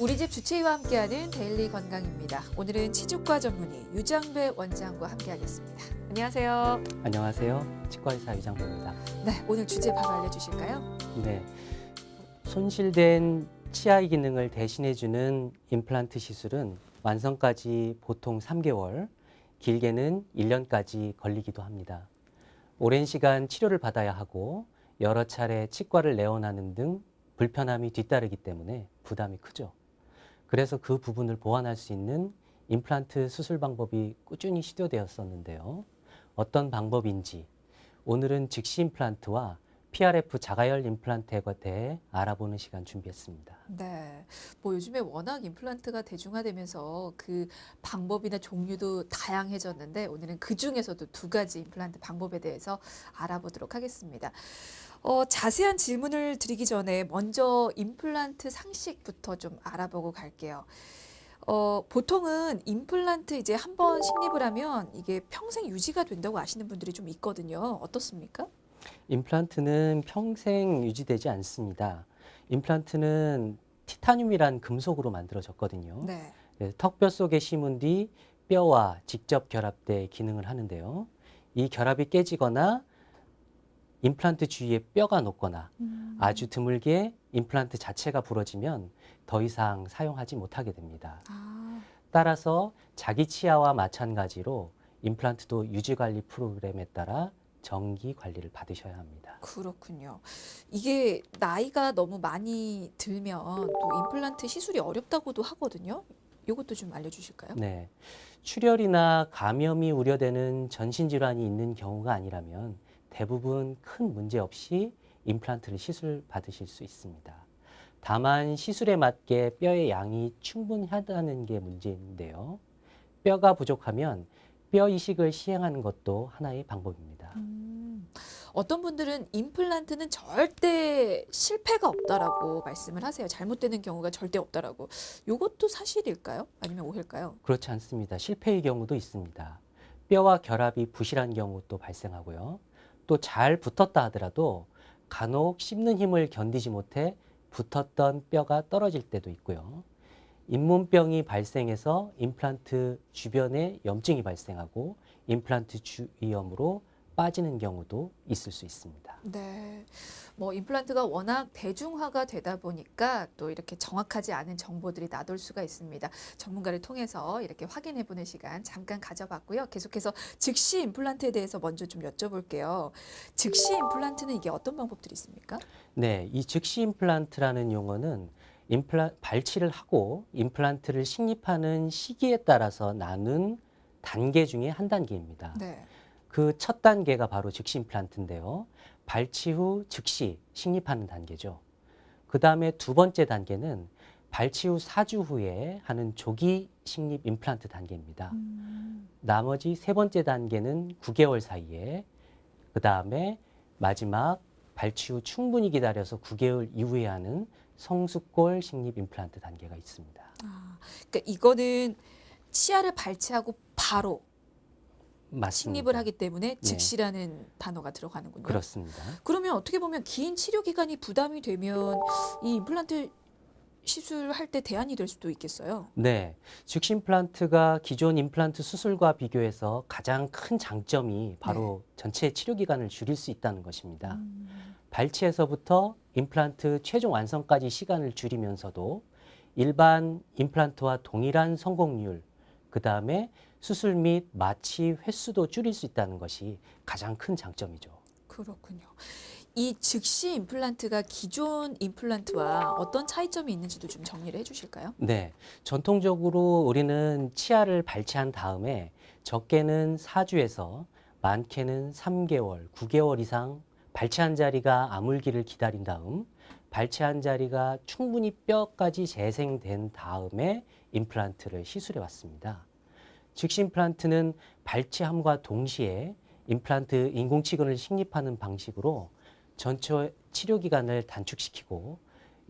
우리 집 주치의와 함께하는 데일리 건강입니다. 오늘은 치주과 전문의 유장배 원장과 함께하겠습니다. 안녕하세요. 안녕하세요. 치과의사 유장배입니다. 네, 오늘 주제 바로 알려주실까요? 네, 손실된 치아의 기능을 대신해주는 임플란트 시술은 완성까지 보통 3개월, 길게는 1년까지 걸리기도 합니다. 오랜 시간 치료를 받아야 하고 여러 차례 치과를 내원하는 등 불편함이 뒤따르기 때문에 부담이 크죠. 그래서 그 부분을 보완할 수 있는 임플란트 수술 방법이 꾸준히 시도되었었는데요. 어떤 방법인지 오늘은 즉시 임플란트와 PRF 자가열 임플란트에 대해 알아보는 시간 준비했습니다. 네, 뭐 요즘에 워낙 임플란트가 대중화되면서 그 방법이나 종류도 다양해졌는데 오늘은 그 중에서도 두 가지 임플란트 방법에 대해서 알아보도록 하겠습니다. 자세한 질문을 드리기 전에 먼저 임플란트 상식부터 좀 알아보고 갈게요. 보통은 임플란트 이제 한 번 식립을 하면 이게 평생 유지가 된다고 아시는 분들이 좀 있거든요. 어떻습니까? 임플란트는 평생 유지되지 않습니다. 임플란트는 티타늄이란 금속으로 만들어졌거든요. 네. 턱뼈 속에 심은 뒤 뼈와 직접 결합돼 기능을 하는데요. 이 결합이 깨지거나 임플란트 주위에 뼈가 녹거나 아주 드물게 임플란트 자체가 부러지면 더 이상 사용하지 못하게 됩니다. 아, 따라서 자기 치아와 마찬가지로 임플란트도 유지관리 프로그램에 따라 정기 관리를 받으셔야 합니다. 그렇군요. 이게 나이가 너무 많이 들면 또 임플란트 시술이 어렵다고도 하거든요. 이것도 좀 알려주실까요? 네, 출혈이나 감염이 우려되는 전신질환이 있는 경우가 아니라면 대부분 큰 문제 없이 임플란트를 시술 받으실 수 있습니다. 다만 시술에 맞게 뼈의 양이 충분하다는 게 문제인데요. 뼈가 부족하면 뼈 이식을 시행하는 것도 하나의 방법입니다. 어떤 분들은 임플란트는 절대 실패가 없다라고 말씀을 하세요. 잘못되는 경우가 절대 없다라고. 이것도 사실일까요? 아니면 오해일까요? 그렇지 않습니다. 실패의 경우도 있습니다. 뼈와 결합이 부실한 경우도 발생하고요. 또 잘 붙었다 하더라도 간혹 씹는 힘을 견디지 못해 붙었던 뼈가 떨어질 때도 있고요. 잇몸병이 발생해서 임플란트 주변에 염증이 발생하고 임플란트 주위염으로 빠지는 경우도 있을 수 있습니다. 네. 뭐 임플란트가 워낙 대중화가 되다 보니까 또 이렇게 정확하지 않은 정보들이 나돌 수가 있습니다. 전문가를 통해서 이렇게 확인해 보는 시간 잠깐 가져봤고요. 계속해서 즉시 임플란트에 대해서 먼저 좀 여쭤볼게요. 즉시 임플란트는 이게 어떤 방법들이 있습니까? 네, 이 즉시 임플란트라는 용어는 발치를 하고 임플란트를 식립하는 시기에 따라서 나눈 단계 중에 한 단계입니다. 네. 그 첫 단계가 바로 즉시 임플란트인데요. 발치 후 즉시 식립하는 단계죠. 그 다음에 두 번째 단계는 발치 후 4주 후에 하는 조기 식립 임플란트 단계입니다. 나머지 세 번째 단계는 9개월 사이에, 그 다음에 마지막 발치 후 충분히 기다려서 9개월 이후에 하는 성숙골 식립 임플란트 단계가 있습니다. 아, 그러니까 이거는 치아를 발치하고 바로 맞습니다. 식립을 하기 때문에 네. 즉시라는 단어가 들어가는군요. 그렇습니다. 그러면 어떻게 보면 긴 치료 기간이 부담이 되면 이 임플란트 시술할 때 대안이 될 수도 있겠어요. 네, 즉시 임플란트가 기존 임플란트 수술과 비교해서 가장 큰 장점이 바로 전체 치료 기간을 줄일 수 있다는 것입니다. 발치에서부터 임플란트 최종 완성까지 시간을 줄이면서도 일반 임플란트와 동일한 성공률, 그 다음에 수술 및 마취 횟수도 줄일 수 있다는 것이 가장 큰 장점이죠. 그렇군요. 이 즉시 임플란트가 기존 임플란트와 어떤 차이점이 있는지도 좀 정리를 해주실까요? 네, 전통적으로 우리는 치아를 발치한 다음에 적게는 4주에서 많게는 3개월, 9개월 이상 발치한 자리가 아물기를 기다린 다음 발치한 자리가 충분히 뼈까지 재생된 다음에 임플란트를 시술해 왔습니다. 즉시 임플란트는 발치함과 동시에 임플란트 인공치근을 식립하는 방식으로 전체 치료 기간을 단축시키고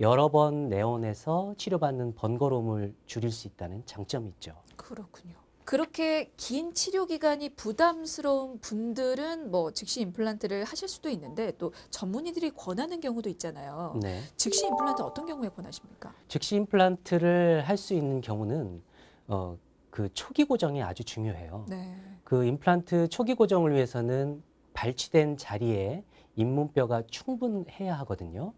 여러 번 내원해서 치료받는 번거로움을 줄일 수 있다는 장점이 있죠. 그렇군요. 그렇게 긴 치료 기간이 부담스러운 분들은 뭐 즉시 임플란트를 하실 수도 있는데 또 전문의들이 권하는 경우도 있잖아요. 네. 즉시 임플란트 어떤 경우에 권하십니까? 즉시 임플란트를 할 수 있는 경우는 그 초기 고정이 아주 중요해요. 네. 그 임플란트 초기 고정을 위해서는 발치된 자리에 잇몸뼈가 충분해야 하거든요.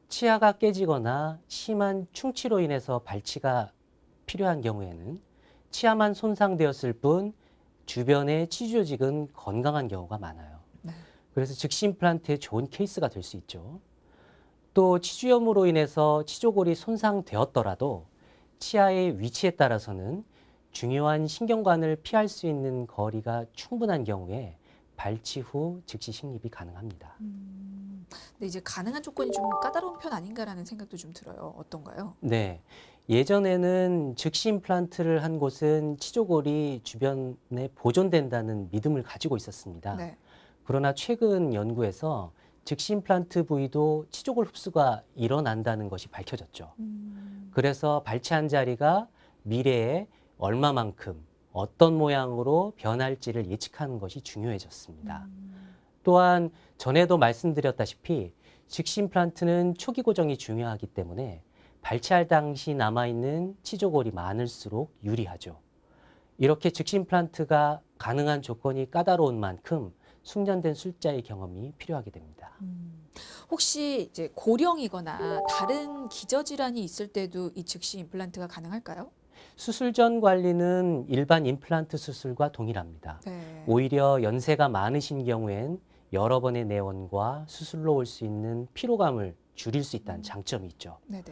치아가 깨지거나 심한 충치로 인해서 발치가 필요한 경우에는 치아만 손상되었을 뿐 주변의 치주 조직은 건강한 경우가 많아요. 네. 그래서 즉시 임플란트의 좋은 케이스가 될 수 있죠. 또 치주염으로 인해서 치조골이 손상되었더라도 치아의 위치에 따라서는 중요한 신경관을 피할 수 있는 거리가 충분한 경우에 발치 후 즉시 식립이 가능합니다. 근데 이제 가능한 조건이 좀 까다로운 편 아닌가라는 생각도 좀 들어요. 어떤가요? 네. 예전에는 즉시 임플란트를 한 곳은 치조골이 주변에 보존된다는 믿음을 가지고 있었습니다. 네. 그러나 최근 연구에서 즉시 임플란트 부위도 치조골 흡수가 일어난다는 것이 밝혀졌죠. 그래서 발치한 자리가 미래에 얼마만큼 어떤 모양으로 변할지를 예측하는 것이 중요해졌습니다. 또한 전에도 말씀드렸다시피 즉시 임플란트는 초기 고정이 중요하기 때문에 발치할 당시 남아있는 치조골이 많을수록 유리하죠. 이렇게 즉시 임플란트가 가능한 조건이 까다로운 만큼 숙련된 술자의 경험이 필요하게 됩니다. 혹시 이제 고령이거나 다른 기저질환이 있을 때도 이 즉시 임플란트가 가능할까요? 수술 전 관리는 일반 임플란트 수술과 동일합니다. 네. 오히려 연세가 많으신 경우엔 여러 번의 내원과 수술로 올 수 있는 피로감을 줄일 수 있다는 장점이 있죠. 네네.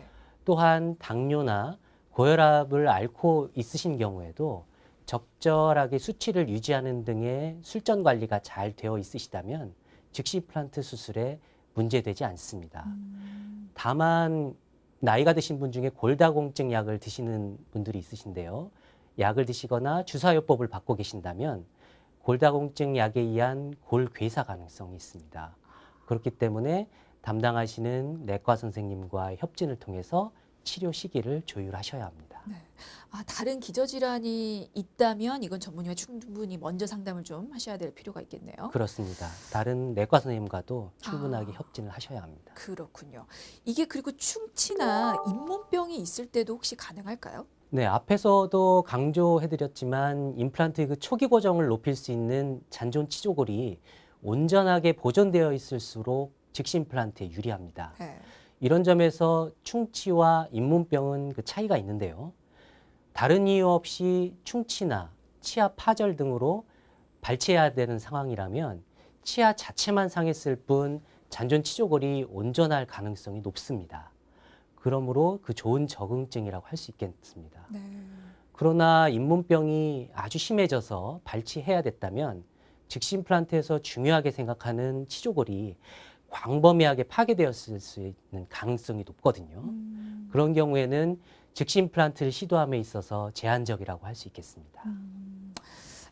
또한 당뇨나 고혈압을 앓고 있으신 경우에도 적절하게 수치를 유지하는 등의 술전 관리가 잘 되어 있으시다면 즉시 임플란트 수술에 문제되지 않습니다. 다만 나이가 드신 분 중에 골다공증 약을 드시는 분들이 있으신데요. 약을 드시거나 주사요법을 받고 계신다면 골다공증 약에 의한 골괴사 가능성이 있습니다. 그렇기 때문에 담당하시는 내과 선생님과 협진을 통해서 치료 시기를 조율하셔야 합니다. 다른 기저질환이 있다면 이건 전문의와 충분히 먼저 상담을 좀 하셔야 될 필요가 있겠네요. 그렇습니다. 다른 내과 선생님과도 충분하게 아. 협진을 하셔야 합니다. 그렇군요. 이게 그리고 충치나 잇몸병이 있을 때도 혹시 가능할까요? 네, 앞에서도 강조해드렸지만 임플란트의 그 초기 고정을 높일 수 있는 잔존 치조골이 온전하게 보존되어 있을수록 즉시 임플란트에 유리합니다. 네. 이런 점에서 충치와 잇몸병은 그 차이가 있는데요. 다른 이유 없이 충치나 치아 파절 등으로 발치해야 되는 상황이라면 치아 자체만 상했을 뿐 잔존 치조골이 온전할 가능성이 높습니다. 그러므로 그 좋은 적응증이라고 할 수 있겠습니다. 네. 그러나 잇몸병이 아주 심해져서 발치해야 됐다면 즉시 임플란트에서 중요하게 생각하는 치조골이 광범위하게 파괴되었을 수 있는 가능성이 높거든요. 그런 경우에는 즉시 임플란트를 시도함에 있어서 제한적이라고 할 수 있겠습니다.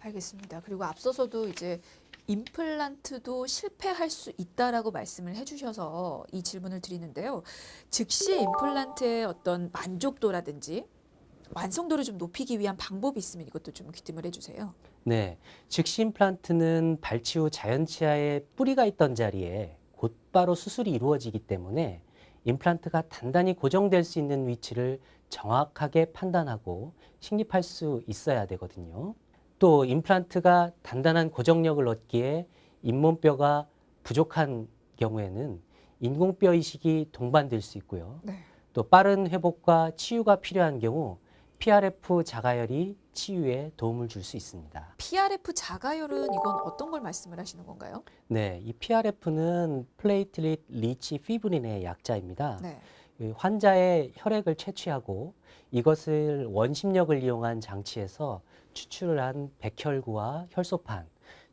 알겠습니다. 그리고 앞서서도 이제 임플란트도 실패할 수 있다라고 말씀을 해주셔서 이 질문을 드리는데요. 즉시 임플란트의 어떤 만족도라든지 완성도를 좀 높이기 위한 방법이 있으면 이것도 좀 귀뜸을 해주세요. 네, 즉시 임플란트는 발치 후 자연 치아에 뿌리가 있던 자리에 곧바로 수술이 이루어지기 때문에 임플란트가 단단히 고정될 수 있는 위치를 정확하게 판단하고 식립할 수 있어야 되거든요. 또 임플란트가 단단한 고정력을 얻기에 잇몸뼈가 부족한 경우에는 인공뼈 이식이 동반될 수 있고요. 네. 또 빠른 회복과 치유가 필요한 경우 PRF 자가열이 치유에 도움을 줄 수 있습니다. PRF 자가열은 이건 어떤 걸 말씀을 하시는 건가요? 네, 이 PRF는 플레이틀릿 리치 피브린의 약자입니다. 네. 그 환자의 혈액을 채취하고 이것을 원심력을 이용한 장치에서 추출을 한 백혈구와 혈소판,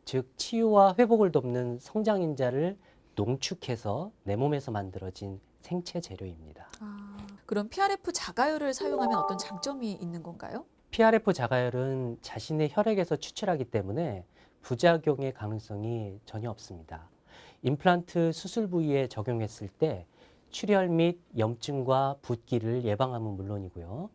즉 치유와 회복을 돕는 성장인자를 농축해서 내 몸에서 만들어진 생체 재료입니다. 그럼 PRF 자가열을 사용하면 어떤 장점이 있는 건가요? PRF 자가열은 자신의 혈액에서 추출하기 때문에 부작용의 가능성이 전혀 없습니다. 임플란트 수술 부위에 적용했을 때 출혈 및 염증과 붓기를 예방함은 물론이고요.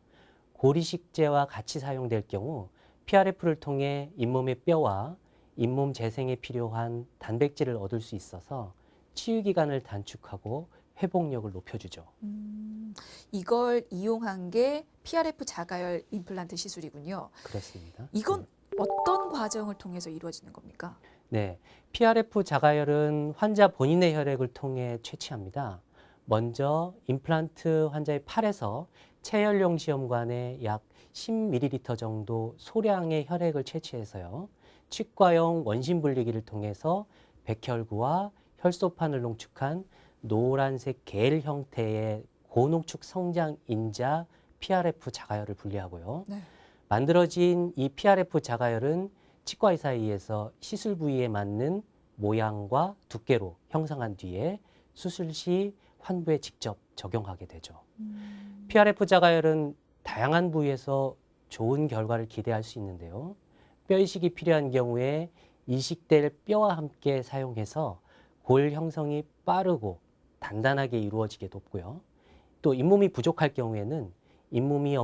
고리식제와 같이 사용될 경우 PRF를 통해 잇몸의 뼈와 잇몸 재생에 필요한 단백질을 얻을 수 있어서 치유 기간을 단축하고 회복력을 높여주죠. 이걸 이용한 게 PRF 자가열 임플란트 시술이군요. 그렇습니다. 이건 어떤 과정을 통해서 이루어지는 겁니까? 네, PRF 자가열은 환자 본인의 혈액을 통해 채취합니다. 먼저 임플란트 환자의 팔에서 체혈용 시험관에 약 10ml 정도 소량의 혈액을 채취해서요. 치과용 원심 분리기를 통해서 백혈구와 혈소판을 농축한 노란색 겔 형태의 고농축 성장 인자 PRF 자가열을 분리하고요. 네. 만들어진 이 PRF 자가열은 치과 의사에 의해서 시술 부위에 맞는 모양과 두께로 형성한 뒤에 수술 시 환부에 직접 적용하게 되죠. PRF 자가열은 다양한 부위에서 좋은 결과를 기대할 수 있는데요. 뼈 이식이 필요한 경우에 이식될 뼈와 함께 사용해서 골 형성이 빠르고 단단하게 이루어지게 돕고요. 또 잇몸이 부족할 경우에는 잇몸이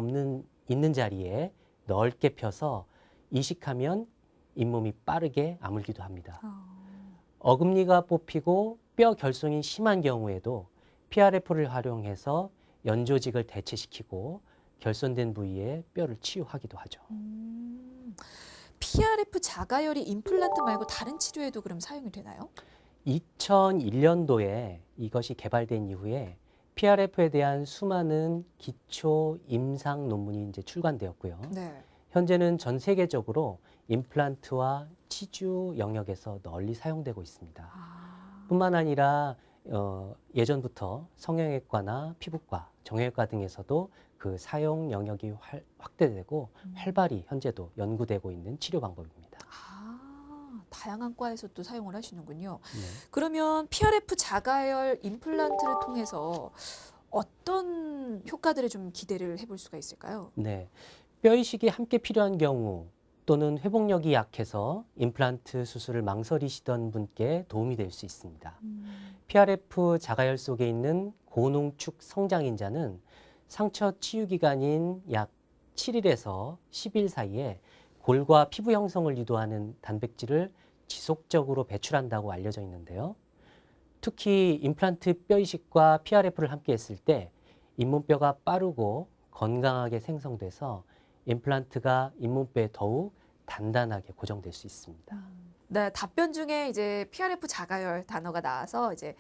있는 자리에 넓게 펴서 이식하면 잇몸이 빠르게 아물기도 합니다. 어금니가 뽑히고 뼈 결손이 심한 경우에도 PRF를 활용해서 연조직을 대체시키고 결손된 부위에 뼈를 치유하기도 하죠. PRF 자가열이 임플란트 말고 다른 치료에도 그럼 사용이 되나요? 2001년도에 이것이 개발된 이후에 PRF에 대한 수많은 기초 임상 논문이 이제 출간되었고요. 네. 현재는 전 세계적으로 임플란트와 치주 영역에서 널리 사용되고 있습니다. 뿐만 아니라 예전부터 성형외과나 피부과, 정형외과 등에서도 그 사용 영역이 확대되고 활발히 현재도 연구되고 있는 치료 방법입니다. 다양한 과에서 또 사용을 하시는군요. 네. 그러면 PRF 자가열 임플란트를 통해서 어떤 효과들을 좀 기대를 해볼 수가 있을까요? 네. 뼈 이식이 함께 필요한 경우 또는 회복력이 약해서 임플란트 수술을 망설이시던 분께 도움이 될 수 있습니다. PRF 자가열 속에 있는 고농축 성장인자는 상처 치유 기간인 약 7일에서 10일 사이에 골과 피부 형성을 유도하는 단백질을 지속적으로 배출한다고 알려져 있는데요. 특히 임플란트 뼈 이식과 PRF를 함께 했을 때 잇몸뼈가 빠르고 건강하게 생성돼서 임플란트가 잇몸뼈에 더욱 단단하게 고정될 수 있습니다. 네, 답변 중에 이제 PRF 자가열 단어가 나와서 이제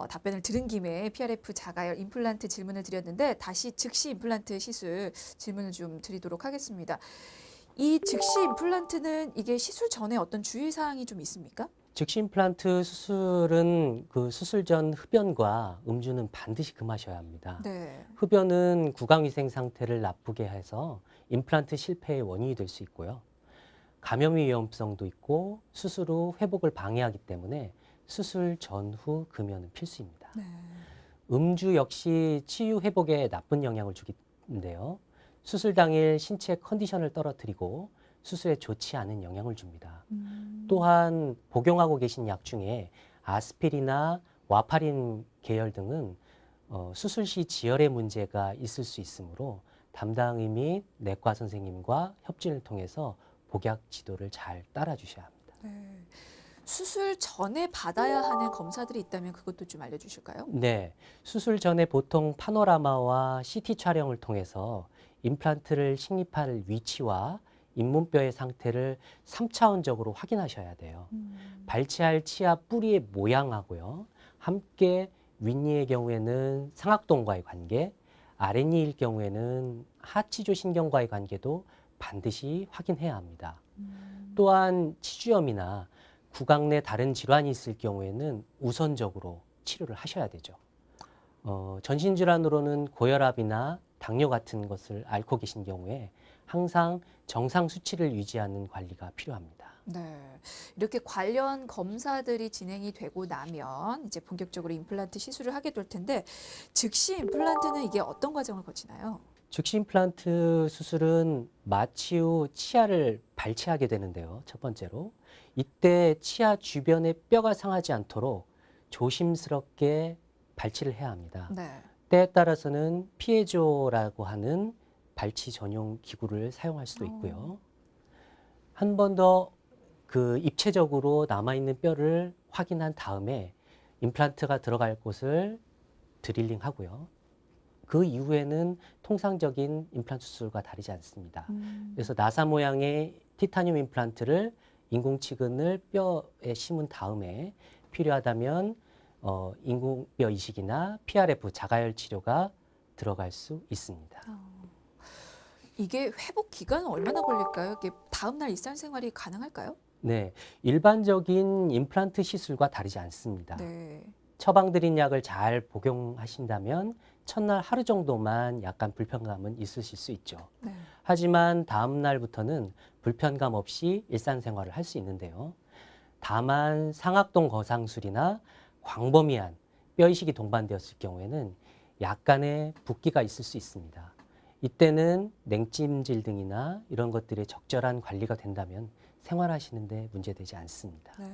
답변을 들은 김에 PRF 자가열 임플란트 질문을 드렸는데 다시 즉시 임플란트 시술 질문을 좀 드리도록 하겠습니다. 이 즉시 임플란트는 이게 시술 전에 어떤 주의사항이 좀 있습니까? 즉시 임플란트 수술은 그 수술 전 흡연과 음주는 반드시 금하셔야 합니다. 네. 흡연은 구강위생 상태를 나쁘게 해서 임플란트 실패의 원인이 될 수 있고요. 감염의 위험성도 있고 수술 후 회복을 방해하기 때문에 수술 전후 금연은 필수입니다. 네. 음주 역시 치유 회복에 나쁜 영향을 주기인데요. 수술 당일 신체 컨디션을 떨어뜨리고 수술에 좋지 않은 영향을 줍니다. 또한 복용하고 계신 약 중에 아스피린이나 와파린 계열 등은 수술 시 지혈의 문제가 있을 수 있으므로 담당의 및 내과 선생님과 협진을 통해서 복약 지도를 잘 따라주셔야 합니다. 네. 수술 전에 받아야 하는 검사들이 있다면 그것도 좀 알려주실까요? 네, 수술 전에 보통 파노라마와 CT 촬영을 통해서 임플란트를 식립할 위치와 잇몸뼈의 상태를 3차원적으로 확인하셔야 돼요. 발치할 치아 뿌리의 모양하고요. 함께 윗니의 경우에는 상악동과의 관계, 아랫니일 경우에는 하치조 신경과의 관계도 반드시 확인해야 합니다. 또한 치주염이나 구강 내 다른 질환이 있을 경우에는 우선적으로 치료를 하셔야 되죠. 전신질환으로는 고혈압이나 당뇨 같은 것을 앓고 계신 경우에 항상 정상 수치를 유지하는 관리가 필요합니다. 네. 이렇게 관련 검사들이 진행이 되고 나면 이제 본격적으로 임플란트 시술을 하게 될 텐데 즉시 임플란트는 이게 어떤 과정을 거치나요? 즉시 임플란트 수술은 마취 후 치아를 발치하게 되는데요. 첫 번째로. 이때 치아 주변에 뼈가 상하지 않도록 조심스럽게 발치를 해야 합니다. 네. 때에 따라서는 피에조라고 하는 발치 전용 기구를 사용할 수도 있고요. 한 번 더 그 입체적으로 남아있는 뼈를 확인한 다음에 임플란트가 들어갈 곳을 드릴링 하고요. 그 이후에는 통상적인 임플란트 수술과 다르지 않습니다. 그래서 나사 모양의 티타늄 임플란트를 인공치근을 뼈에 심은 다음에 필요하다면 인공뼈 이식이나 PRF 자가열 치료가 들어갈 수 있습니다. 이게 회복 기간은 얼마나 걸릴까요? 이게 다음 날 일상생활이 가능할까요? 네, 일반적인 임플란트 시술과 다르지 않습니다. 네. 처방드린 약을 잘 복용하신다면 첫날 하루 정도만 약간 불편감은 있으실 수 있죠. 네. 하지만 다음 날부터는 불편감 없이 일상생활을 할 수 있는데요. 다만 상악동 거상술이나 광범위한 뼈 이식이 동반되었을 경우에는 약간의 붓기가 있을 수 있습니다. 이때는 냉찜질 등이나 이런 것들의 적절한 관리가 된다면 생활하시는데 문제되지 않습니다. 네.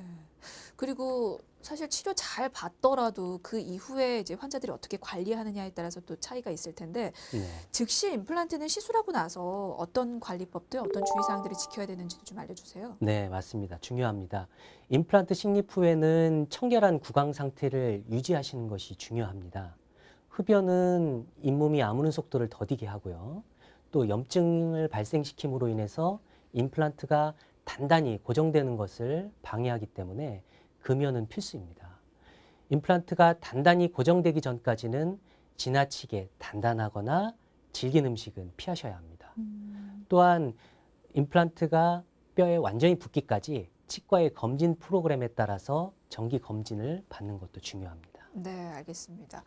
그리고 사실 치료 잘 받더라도 그 이후에 이제 환자들이 어떻게 관리하느냐에 따라서 또 차이가 있을 텐데 네. 즉시 임플란트는 시술하고 나서 어떤 관리법들, 어떤 주의사항들을 지켜야 되는지도 좀 알려주세요. 네, 맞습니다. 중요합니다. 임플란트 식립 후에는 청결한 구강 상태를 유지하시는 것이 중요합니다. 흡연은 잇몸이 아무는 속도를 더디게 하고요. 또 염증을 발생시킴으로 인해서 임플란트가 단단히 고정되는 것을 방해하기 때문에 금연은 필수입니다. 임플란트가 단단히 고정되기 전까지는 지나치게 단단하거나 질긴 음식은 피하셔야 합니다. 또한 임플란트가 뼈에 완전히 붙기까지 치과의 검진 프로그램에 따라서 정기 검진을 받는 것도 중요합니다. 네, 알겠습니다.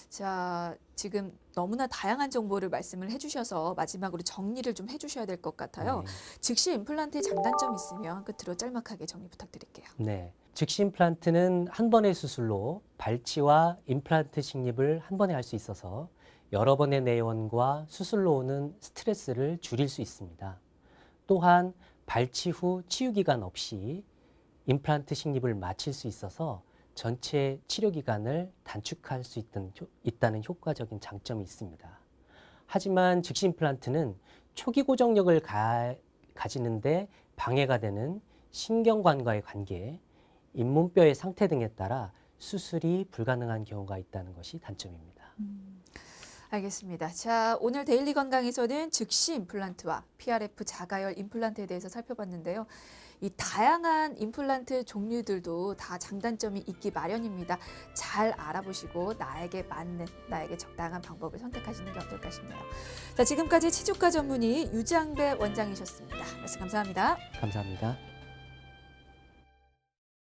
자, 지금 너무나 다양한 정보를 말씀을 해주셔서 마지막으로 정리를 좀 해주셔야 될 것 같아요. 네. 즉시 임플란트의 장단점이 있으면 끝으로 짤막하게 정리 부탁드릴게요. 네. 즉시 임플란트는 한 번의 수술로 발치와 임플란트 식립을 한 번에 할 수 있어서 여러 번의 내원과 수술로 오는 스트레스를 줄일 수 있습니다. 또한 발치 후 치유 기간 없이 임플란트 식립을 마칠 수 있어서 전체 치료 기간을 단축할 수 있다는 효과적인 장점이 있습니다. 하지만 즉시 임플란트는 초기 고정력을 가지는데 방해가 되는 신경관과의 관계, 잇몸뼈의 상태 등에 따라 수술이 불가능한 경우가 있다는 것이 단점입니다. 알겠습니다. 자, 오늘 데일리 건강에서는 즉시 임플란트와 PRF 자가열 임플란트에 대해서 살펴봤는데요. 이 다양한 임플란트 종류들도 다 장단점이 있기 마련입니다. 잘 알아보시고 나에게 맞는, 나에게 적당한 방법을 선택하시는 게 어떨까 싶네요. 자, 지금까지 치주과 전문의 유장배 원장이셨습니다. 말씀 감사합니다. 감사합니다.